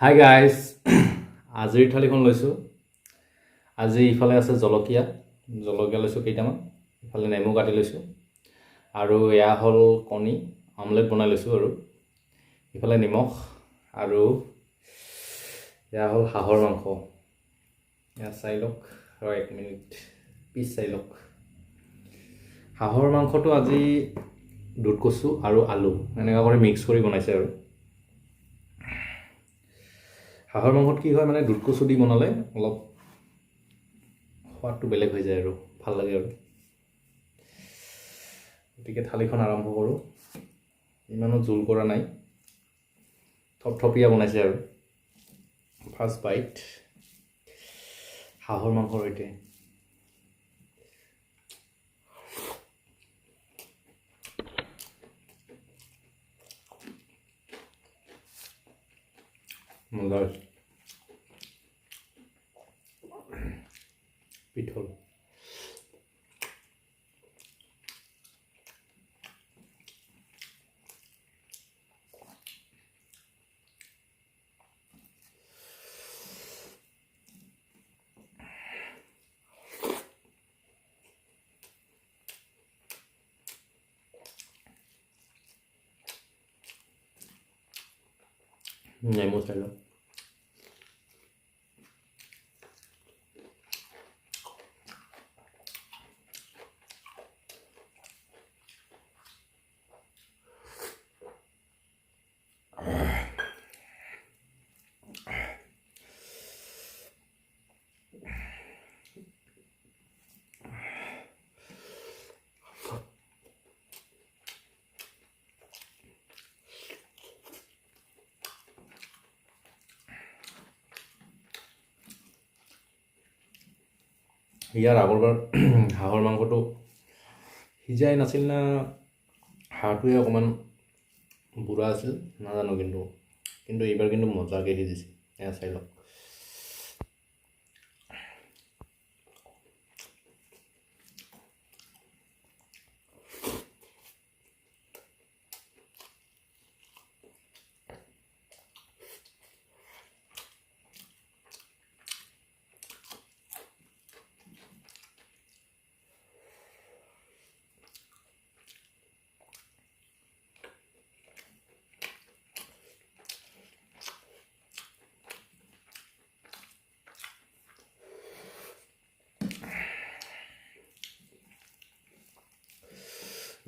Hi guys আজিৰ থালিখন লৈছোঁ। আজি ইফালে আছে জলকীয়া লৈছোঁ কেইটামান, ইফালে নেমু কাটি লৈছোঁ আৰু এয়া হ'ল কণী আমলেট বনাই লৈছোঁ আৰু ইফালে নিমখ আৰু এয়া হ'ল হাঁহৰ মাংস। এয়া চাই লওক আৰু 1 মিনিট পিছ চাই লওক। হাঁহৰ মাংসটো আজি দুধ কচু আৰু আলু এনেকুৱা কৰি মিক্স কৰি বনাইছে আৰু হাঁহৰ মাংসত কি হয় মানে দুধ কচু দি বনালে অলপ সোৱাদটো বেলেগ হৈ যায় আৰু ভাল লাগে আৰু গতিকে থালিখন আৰম্ভ কৰোঁ। ইমানো জোল কৰা নাই, থপথপীয়া বনাইছে আৰু ফাৰ্ষ্ট বাইট হাঁহৰ মাংসৰ সৈতে। মজা হৈছে। পিঠল নেমু চাই লওক। ইয়াৰ আগৰবাৰ হাঁহৰ মাংসটো সিজাই নাছিল না হাঁহটোৱে অকণমান বুঢ়া আছিল নাজানো, কিন্তু এইবাৰ কিন্তু মজাকৈ সিজিছে। এয়া চাই লওক।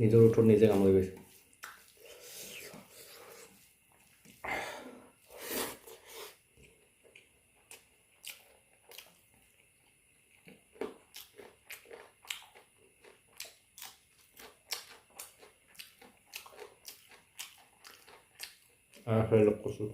নিজৰ ওঠৰত নিজে কামুৰি গৈছে। খাই লওক কচু।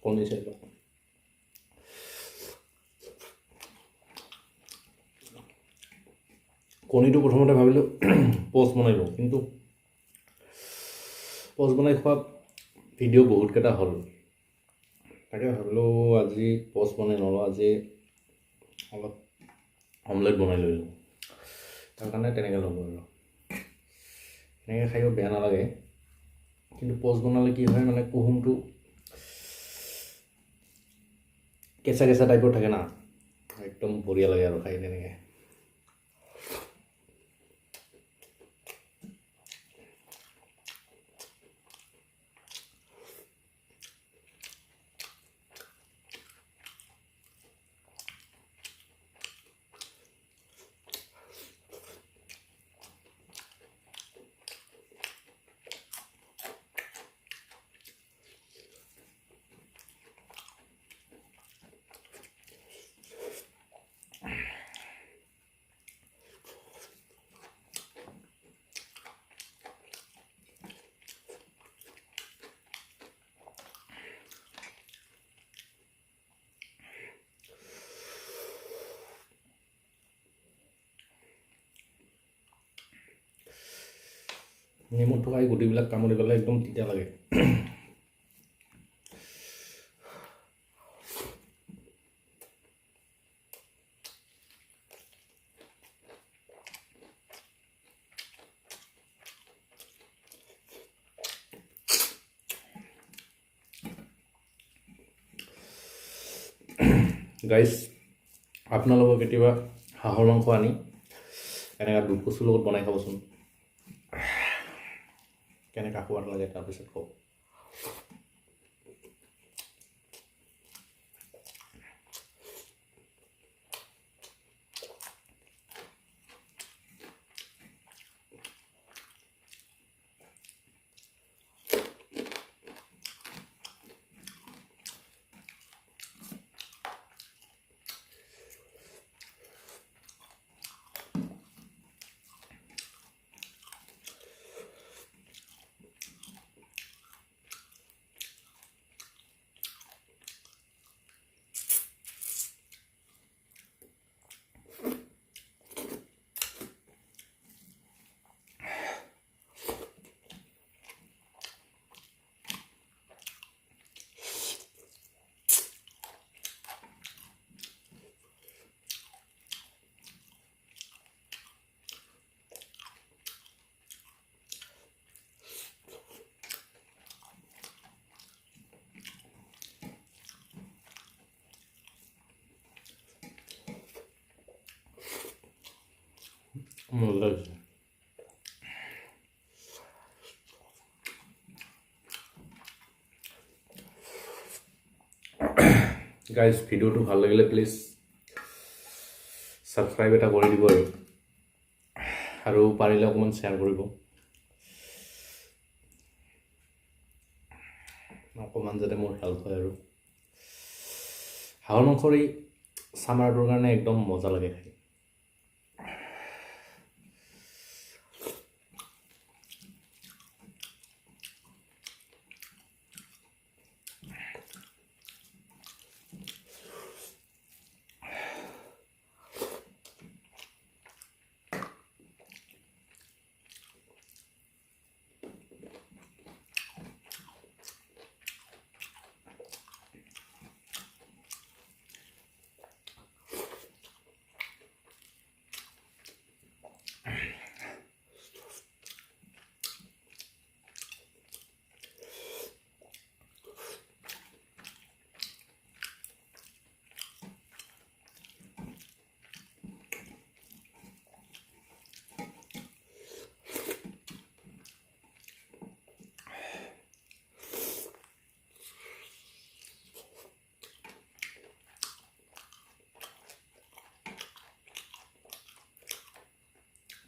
কণী চাই লওক। কণীটো প্ৰথমতে ভাবিলোঁ প'ষ্ট বনাই লওঁ, কিন্তু প'ষ্ট বনাই খোৱা ভিডিঅ' বহুতকেইটা হ'ল। তাকে ভাবিলোঁ আজি পষ্ট বনাই নলওঁ, আজি অলপ অমলেট বনাই ল'লোঁ। তাৰ কাৰণে তেনেকৈ ল'লোঁ আৰু এনেকৈ খাইও বেয়া নালাগে, কিন্তু পষ্ট বনালে কি হয় মানে কুহুমটো কেঁচা কেঁচা টাইপৰ থাকে না, একদম বঢ়িয়া লাগে আৰু খাই তেনেকৈ। নেমুত থকা এই গুটিবিলাক কামুৰি পেলাই একদম তিতা লাগে। গাইজ, আপোনালোকৰ কেতিয়াবা হাঁহৰ মাংস আনি এনেকৈ দুধ কচুৰ লগত বনাই খাবচোন, কেনেকৈ সোৱাদ লাগে তাৰপিছত কওক। মজা হৈছে। গাইজ, ভিডিঅ'টো ভাল লাগিলে প্লিজ ছাবস্ক্ৰাইব এটা কৰি দিব আৰু পাৰিলে অকণমান শ্বেয়াৰ কৰিব, অকণমান যাতে মোৰ হেল্প হয়। আৰু হাঁহৰ মাংসৰ এই চামৰাটোৰ কাৰণে একদম মজা লাগে খাই।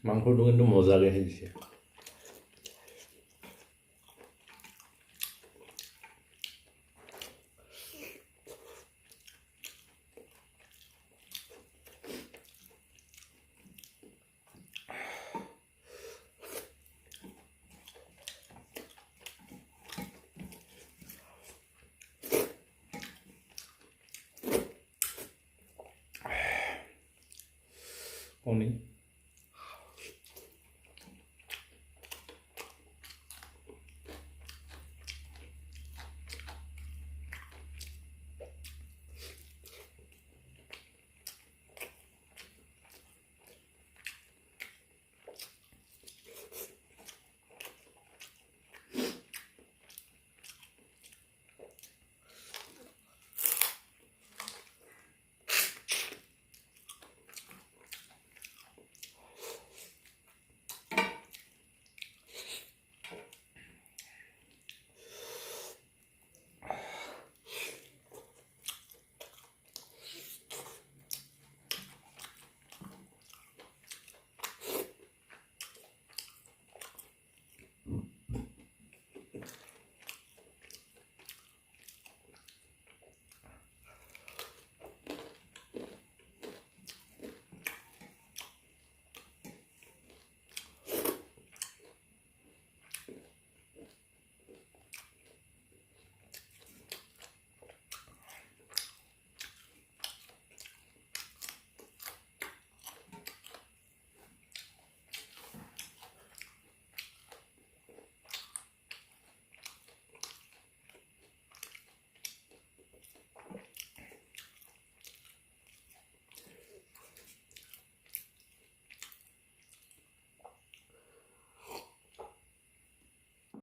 মাংসটো কিন্তু মজাকৈ সিজিছে। কণী